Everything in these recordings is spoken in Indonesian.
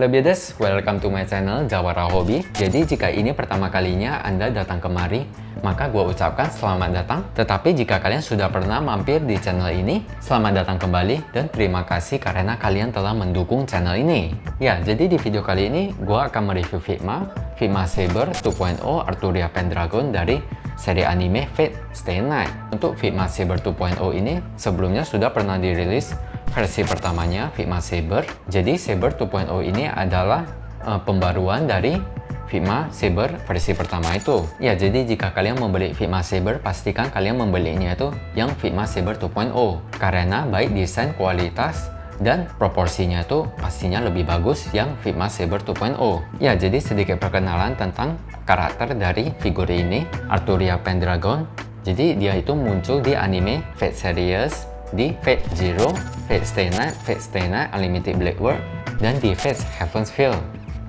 Halo Builders, welcome to my channel Jawara Hobi. Jadi jika ini pertama kalinya Anda datang kemari, maka gue ucapkan selamat datang. Tetapi jika kalian sudah pernah mampir di channel ini, selamat datang kembali dan terima kasih karena kalian telah mendukung channel ini. Ya, jadi di video kali ini gue akan mereview Figma Saber 2.0 Arturia Pendragon dari seri anime Fate Stay Night. Untuk Figma Saber 2.0 ini sebelumnya sudah pernah dirilis versi pertamanya Figma Saber. Jadi Saber 2.0 ini adalah pembaruan dari Figma Saber versi pertama itu. Ya, jadi jika kalian membeli Figma Saber, pastikan kalian membelinya itu yang Figma Saber 2.0 karena baik desain, kualitas, dan proporsinya itu pastinya lebih bagus yang Figma Saber 2.0. Ya, jadi sedikit perkenalan tentang karakter dari figur ini, Arturia Pendragon. Jadi dia itu muncul di anime Fate series, di Fate Zero, Fate Stay Night, Unlimited Blade World, dan di Fate Heaven's Feel.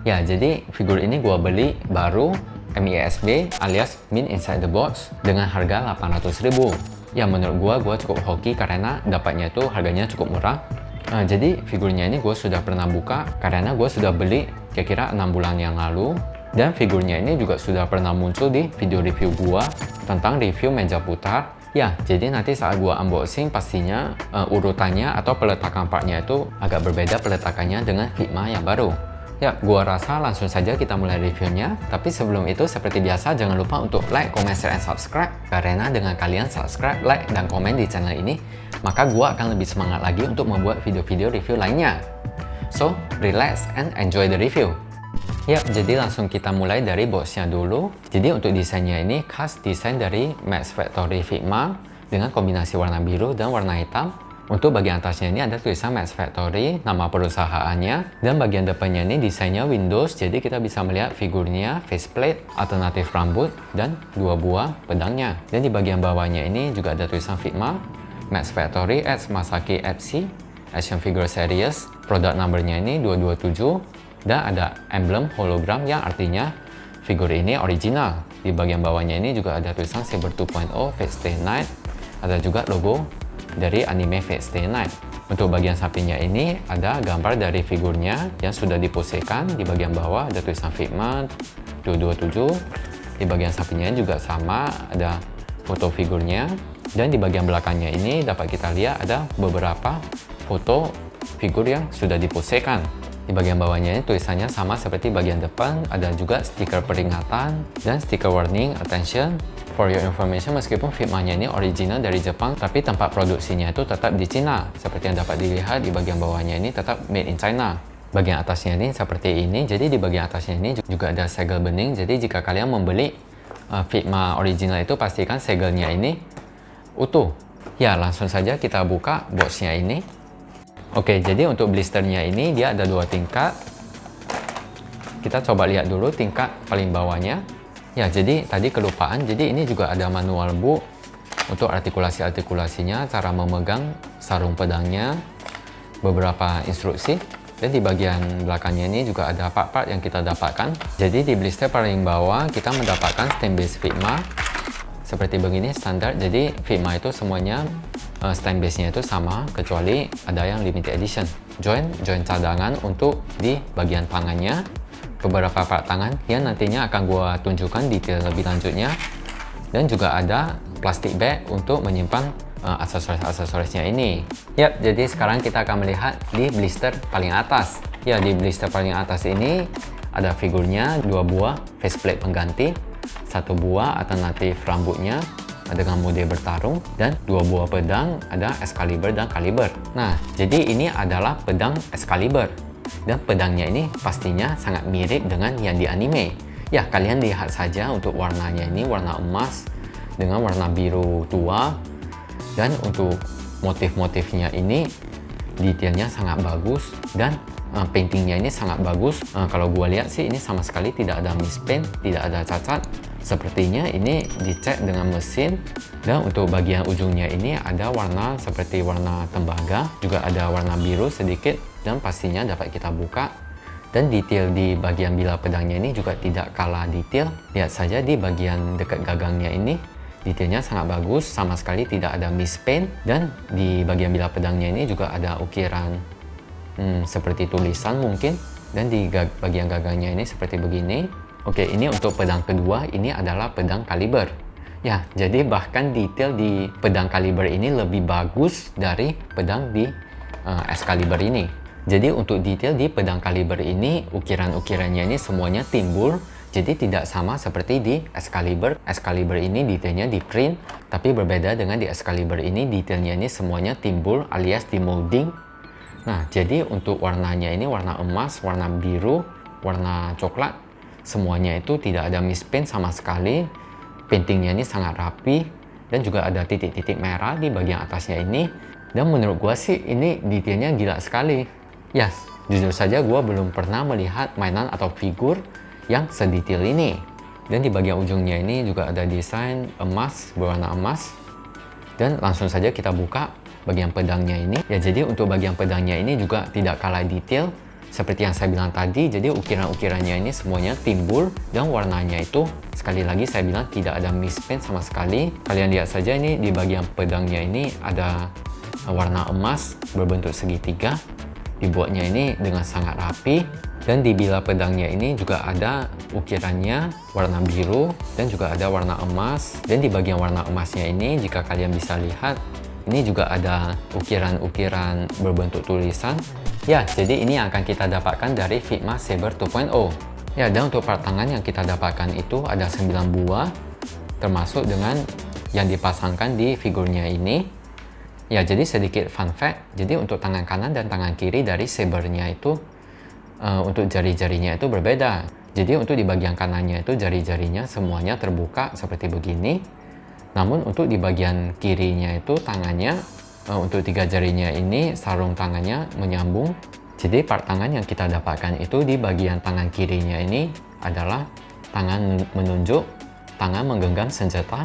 Ya, jadi figur ini gua beli baru MISB alias Mint Inside the Box dengan harga 800.000. Ya, menurut gua cukup hoki karena dapatnya itu harganya cukup murah. Jadi figurnya ini gue sudah pernah buka karena gue sudah beli kira-kira 6 bulan yang lalu, dan figurnya ini juga sudah pernah muncul di video review gue tentang review meja putar. Ya, jadi nanti saat gue unboxing pastinya urutannya atau peletakan partnya itu agak berbeda peletakannya dengan Figma yang baru. Ya, gua rasa langsung saja kita mulai reviewnya. Tapi sebelum itu, seperti biasa, jangan lupa untuk like, comment, share, and subscribe. Karena dengan kalian subscribe, like, dan komen di channel ini, maka gua akan lebih semangat lagi untuk membuat video-video review lainnya. So, relax and enjoy the review. Yap, jadi langsung kita mulai dari boxnya dulu. Jadi untuk desainnya ini khas desain dari Max Factory Figma dengan kombinasi warna biru dan warna hitam. Untuk bagian atasnya ini ada tulisan Max Factory, nama perusahaannya, dan bagian depannya ini desainnya Windows, jadi kita bisa melihat figurnya, faceplate, alternatif rambut, dan 2 buah pedangnya. Dan di bagian bawahnya ini juga ada tulisan Figma, Max Factory X Masaki FC, Action Figure Series, product numbernya ini 227, dan ada emblem hologram yang artinya figur ini original. Di bagian bawahnya ini juga ada tulisan Saber 2.0 Fate Stay Night, ada juga logo dari anime Fate Stay Night. Untuk bagian sampingnya ini ada gambar dari figurnya yang sudah diposekan. Di bagian bawah ada tulisan Figma 227. Di bagian sampingnya juga sama, ada foto figurnya. Dan di bagian belakangnya ini dapat kita lihat ada beberapa foto figur yang sudah diposekan. Di bagian bawahnya ini tulisannya sama seperti bagian depan, ada juga stiker peringatan dan stiker warning attention. For your information, meskipun Figma-nya ini original dari Jepang, tapi tempat produksinya itu tetap di Cina. Seperti yang dapat dilihat di bagian bawahnya ini tetap made in China. Bagian atasnya ini seperti ini, jadi di bagian atasnya ini juga ada segel bening. Jadi jika kalian membeli Figma original itu, pastikan segelnya ini utuh. Ya, langsung saja kita buka boxnya ini. Oke, jadi untuk blisternya ini dia ada 2 tingkat. Kita coba lihat dulu tingkat paling bawahnya. Ya, jadi tadi kelupaan, jadi ini juga ada manual book untuk artikulasinya, cara memegang sarung pedangnya, beberapa instruksi. Dan di bagian belakangnya ini juga ada part-part yang kita dapatkan. Jadi di blister paling bawah kita mendapatkan stand base Figma seperti begini, standar. Jadi Figma itu semuanya stand base-nya itu sama, kecuali ada yang limited edition. Join cadangan untuk di bagian tangannya, beberapa part tangan yang nantinya akan gua tunjukkan detail lebih lanjutnya, dan juga ada plastik bag untuk menyimpan aksesoris-aksesorisnya ini. Yap, jadi sekarang kita akan melihat di blister paling atas. Ya, di blister paling atas ini ada figurnya, 2 buah faceplate pengganti, 1 buah alternatif rambutnya dengan mode bertarung, dan 2 buah pedang, ada Excalibur dan Caliber. Nah, jadi ini adalah pedang Excalibur. Dan pedangnya ini pastinya sangat mirip dengan yang di anime. Ya, kalian lihat saja untuk warnanya ini warna emas dengan warna biru tua. Dan untuk motif-motifnya ini detailnya sangat bagus, dan paintingnya ini sangat bagus. Kalau gua lihat sih ini sama sekali tidak ada mispaint, tidak ada cacat. Sepertinya ini dicat dengan mesin. Dan untuk bagian ujungnya ini ada warna seperti warna tembaga, juga ada warna biru sedikit, dan pastinya dapat kita buka. Dan detail di bagian bilah pedangnya ini juga tidak kalah detail. Lihat saja di bagian dekat gagangnya ini, detailnya sangat bagus, sama sekali tidak ada mispaint. Dan di bagian bilah pedangnya ini juga ada ukiran seperti tulisan mungkin Dan di bagian gagangnya ini seperti begini. Oke, ini untuk pedang kedua, ini adalah pedang kaliber. Ya, jadi bahkan detail di pedang kaliber ini lebih bagus dari pedang di Excalibur ini. Jadi untuk detail di pedang kaliber ini, ukiran-ukirannya ini semuanya timbul. Jadi tidak sama seperti di Excalibur. Excalibur ini detailnya di print, tapi berbeda dengan di Excalibur ini detailnya ini semuanya timbul alias di molding. Nah, jadi untuk warnanya ini warna emas, warna biru, warna coklat, semuanya itu tidak ada mispaint sama sekali. Paintingnya ini sangat rapi dan juga ada titik-titik merah di bagian atasnya ini. Dan menurut gua sih ini detailnya gila sekali. Yes, jujur saja gua belum pernah melihat mainan atau figur yang sedetail ini. Dan di bagian ujungnya ini juga ada desain emas, berwarna emas. Dan langsung saja kita buka bagian pedangnya ini. Ya, jadi untuk bagian pedangnya ini juga tidak kalah detail seperti yang saya bilang tadi. Jadi ukiran-ukirannya ini semuanya timbul dan warnanya itu sekali lagi saya bilang tidak ada mispaint sama sekali. Kalian lihat saja ini di bagian pedangnya ini ada warna emas berbentuk segitiga. Dibuatnya ini dengan sangat rapi. Dan di bila pedangnya ini juga ada ukirannya warna biru dan juga ada warna emas. Dan di bagian warna emasnya ini jika kalian bisa lihat, ini juga ada ukiran-ukiran berbentuk tulisan. Ya, jadi ini yang akan kita dapatkan dari Figma Saber 2.0. Ya, dan untuk part tangan yang kita dapatkan itu ada 9 buah, termasuk dengan yang dipasangkan di figurnya ini. Ya, jadi sedikit fun fact, jadi untuk tangan kanan dan tangan kiri dari Sabernya itu, untuk jari-jarinya itu berbeda. Jadi untuk di bagian kanannya itu jari-jarinya semuanya terbuka seperti begini. Namun untuk di bagian kirinya itu tangannya, untuk 3 jarinya ini sarung tangannya menyambung. Jadi part tangan yang kita dapatkan itu di bagian tangan kirinya ini adalah tangan menunjuk, tangan menggenggam senjata,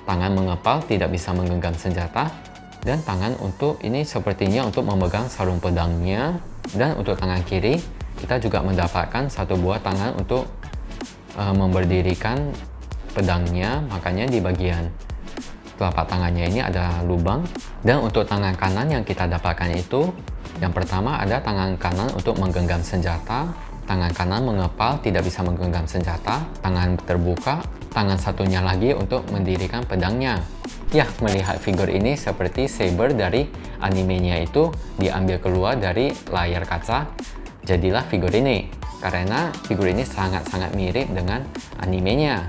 tangan mengepal tidak bisa menggenggam senjata, dan tangan untuk ini sepertinya untuk memegang sarung pedangnya. Dan untuk tangan kiri kita juga mendapatkan satu buah tangan untuk memberdirikan pedangnya, makanya di bagian telapak tangannya ini ada lubang. Dan untuk tangan kanan yang kita dapatkan itu, yang pertama ada tangan kanan untuk menggenggam senjata, tangan kanan mengepal tidak bisa menggenggam senjata, tangan terbuka, tangan satunya lagi untuk mendirikan pedangnya. Ya, melihat figur ini seperti Saber dari animenya itu diambil keluar dari layar kaca, jadilah figur ini. Karena figur ini sangat-sangat mirip dengan animenya.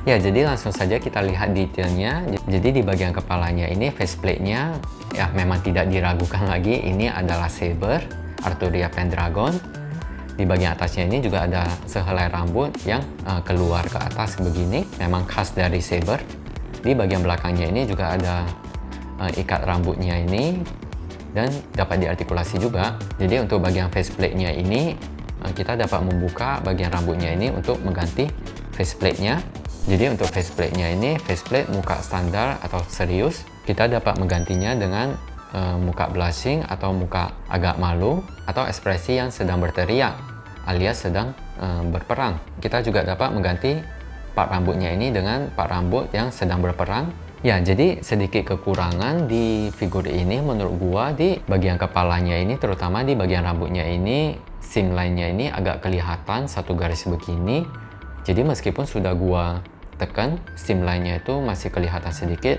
Ya, jadi langsung saja kita lihat detailnya. Jadi di bagian kepalanya ini faceplate-nya ya memang tidak diragukan lagi, ini adalah Saber Arturia Pendragon. Di bagian atasnya ini juga ada sehelai rambut yang keluar ke atas begini, memang khas dari Saber. Di bagian belakangnya ini juga ada ikat rambutnya ini dan dapat diartikulasi juga. Jadi untuk bagian faceplate-nya ini kita dapat membuka bagian rambutnya ini untuk mengganti faceplate-nya. Jadi untuk faceplate-nya ini faceplate muka standar atau serius, kita dapat menggantinya dengan muka blushing atau muka agak malu atau ekspresi yang sedang berteriak alias sedang berperang. Kita juga dapat mengganti part rambutnya ini dengan part rambut yang sedang berperang. Ya, jadi sedikit kekurangan di figur ini menurut gua di bagian kepalanya ini, terutama di bagian rambutnya ini, seam line-nya ini agak kelihatan satu garis begini. Jadi meskipun sudah gua tekan, seam line-nya itu masih kelihatan sedikit.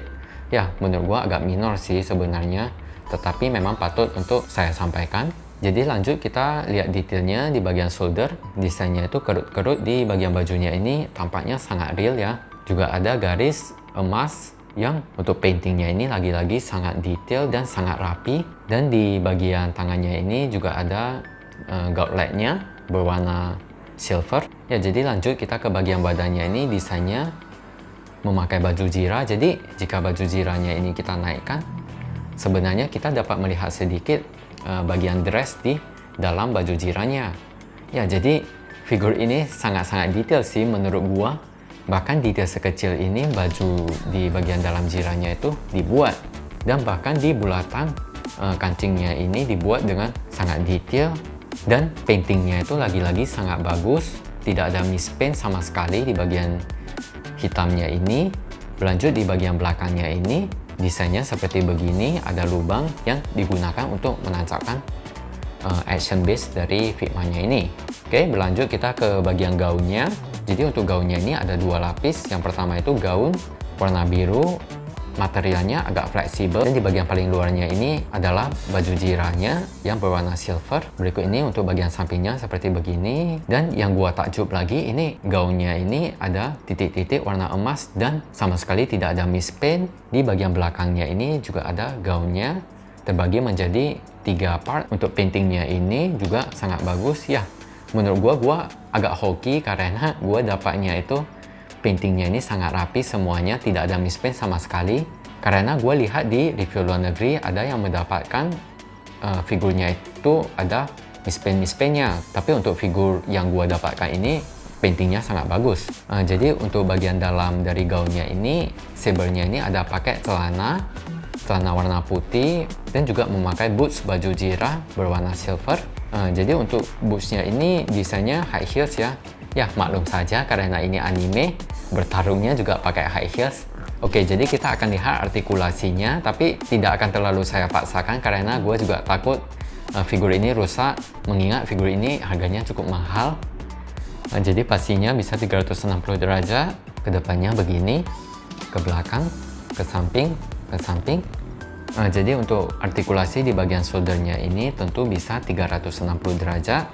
Ya, menurut gua agak minor sih sebenarnya, tetapi memang patut untuk saya sampaikan. Jadi lanjut kita lihat detailnya di bagian shoulder. Desainnya itu kerut-kerut di bagian bajunya ini tampaknya sangat real ya. Juga ada garis emas yang untuk paintingnya ini lagi-lagi sangat detail dan sangat rapi. Dan di bagian tangannya ini juga ada gauntletnya berwarna silver. Ya, jadi lanjut kita ke bagian badannya ini, desainnya memakai baju zira. Jadi jika baju ziranya ini kita naikkan, sebenarnya kita dapat melihat sedikit bagian dress di dalam baju ziranya. Ya, jadi figur ini sangat-sangat detail sih menurut gua. Bahkan detail sekecil ini baju di bagian dalam ziranya itu dibuat. Dan bahkan di bulatan kancingnya ini dibuat dengan sangat detail. Dan paintingnya itu lagi-lagi sangat bagus. Tidak ada mispaint sama sekali di bagian hitamnya ini. Berlanjut di bagian belakangnya ini, desainnya seperti begini, ada lubang yang digunakan untuk menancapkan action base dari Figma-nya ini. Oke, berlanjut kita ke bagian gaunnya. Jadi untuk gaunnya ini ada dua lapis. Yang pertama itu gaun warna biru, materialnya agak fleksibel, dan di bagian paling luarnya ini adalah baju jirahnya yang berwarna silver. Berikut ini untuk bagian sampingnya seperti begini, dan yang gua takjub lagi ini gaunnya ini ada titik-titik warna emas dan sama sekali tidak ada mispaint. Di bagian belakangnya ini juga ada gaunnya terbagi menjadi 3 part. Untuk paintingnya ini juga sangat bagus ya. Menurut gua agak hoki karena gua dapatnya itu paintingnya ini sangat rapi semuanya, tidak ada mispaint sama sekali. Karena gue lihat di review luar negeri ada yang mendapatkan figurnya itu ada mispaintnya. Tapi untuk figur yang gue dapatkan ini paintingnya sangat bagus. Jadi untuk bagian dalam dari gaunnya ini, sabernya ini ada pakai celana warna putih dan juga memakai boots baju jirah berwarna silver. Jadi untuk bootsnya ini desainnya high heels ya. Ya maklum saja karena ini anime, bertarungnya juga pakai high heels. Oke, jadi kita akan lihat artikulasinya, tapi tidak akan terlalu saya paksakan karena gue juga takut figur ini rusak, mengingat figur ini harganya cukup mahal. Jadi pastinya bisa 360 derajat, ke depannya begini, ke belakang, ke samping, ke samping. Jadi untuk artikulasi di bagian shouldernya ini tentu bisa 360 derajat.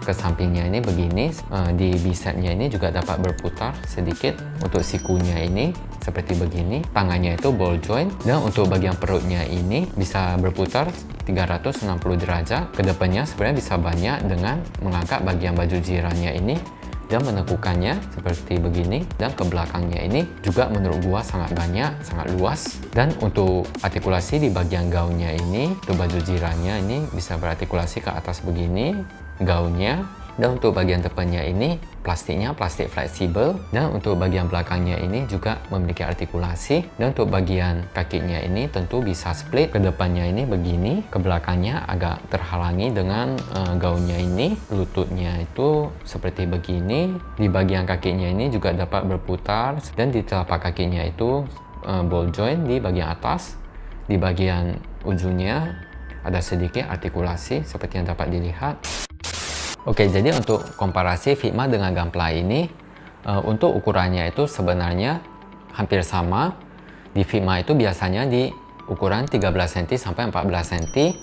Ke sampingnya ini begini, di bicepnya ini juga dapat berputar sedikit. Untuk sikunya ini seperti begini, tangannya itu ball joint, dan untuk bagian perutnya ini bisa berputar 360 derajat. Kedepannya sebenarnya bisa banyak dengan mengangkat bagian baju jirahnya ini dan menekukannya seperti begini, dan ke belakangnya ini juga menurut gua sangat banyak, sangat luas. Dan untuk artikulasi di bagian gaunnya ini, untuk baju jirahnya ini bisa berartikulasi ke atas begini gaunnya, dan untuk bagian depannya ini plastiknya plastik fleksibel, dan untuk bagian belakangnya ini juga memiliki artikulasi, dan untuk bagian kakinya ini tentu bisa split. Ke depannya ini begini, ke belakangnya agak terhalangi dengan gaunnya ini. Lututnya itu seperti begini, di bagian kakinya ini juga dapat berputar, dan di telapak kakinya itu ball joint di bagian atas. Di bagian ujungnya ada sedikit artikulasi seperti yang dapat dilihat. Oke, jadi untuk komparasi Figma dengan Gunpla ini, untuk ukurannya itu sebenarnya hampir sama. Di Figma itu biasanya di ukuran 13 cm sampai 14 cm.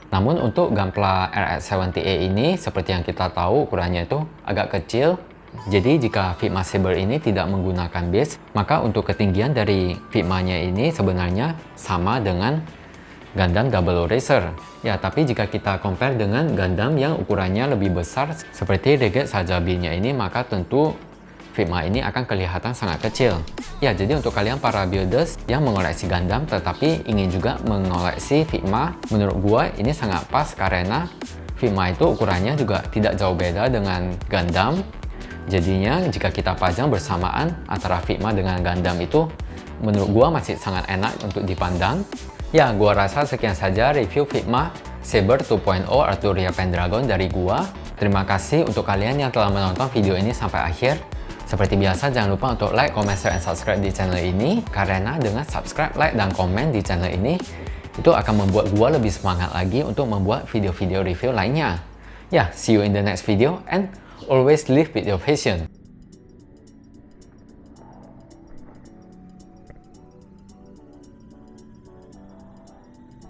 Namun untuk Gunpla RX70A ini, seperti yang kita tahu ukurannya itu agak kecil. Jadi jika Figma Saber ini tidak menggunakan base, maka untuk ketinggian dari Figma-nya ini sebenarnya sama dengan Gundam Double Racer. Ya, tapi jika kita compare dengan Gundam yang ukurannya lebih besar seperti Regate Sazabi-nya ini, maka tentu Figma ini akan kelihatan sangat kecil. Ya, jadi untuk kalian para builders yang mengoleksi Gundam tetapi ingin juga mengoleksi Figma, menurut gua ini sangat pas karena Figma itu ukurannya juga tidak jauh beda dengan Gundam. Jadinya jika kita pajang bersamaan antara Figma dengan Gundam itu, menurut gua masih sangat enak untuk dipandang. Ya, gua rasa sekian saja review Figma Saber 2.0 Arturia Pendragon dari gua. Terima kasih untuk kalian yang telah menonton video ini sampai akhir. Seperti biasa, jangan lupa untuk like, comment, share, dan subscribe di channel ini, karena dengan subscribe, like, dan komen di channel ini, itu akan membuat gua lebih semangat lagi untuk membuat video-video review lainnya. Ya, see you in the next video, and always live with your passion.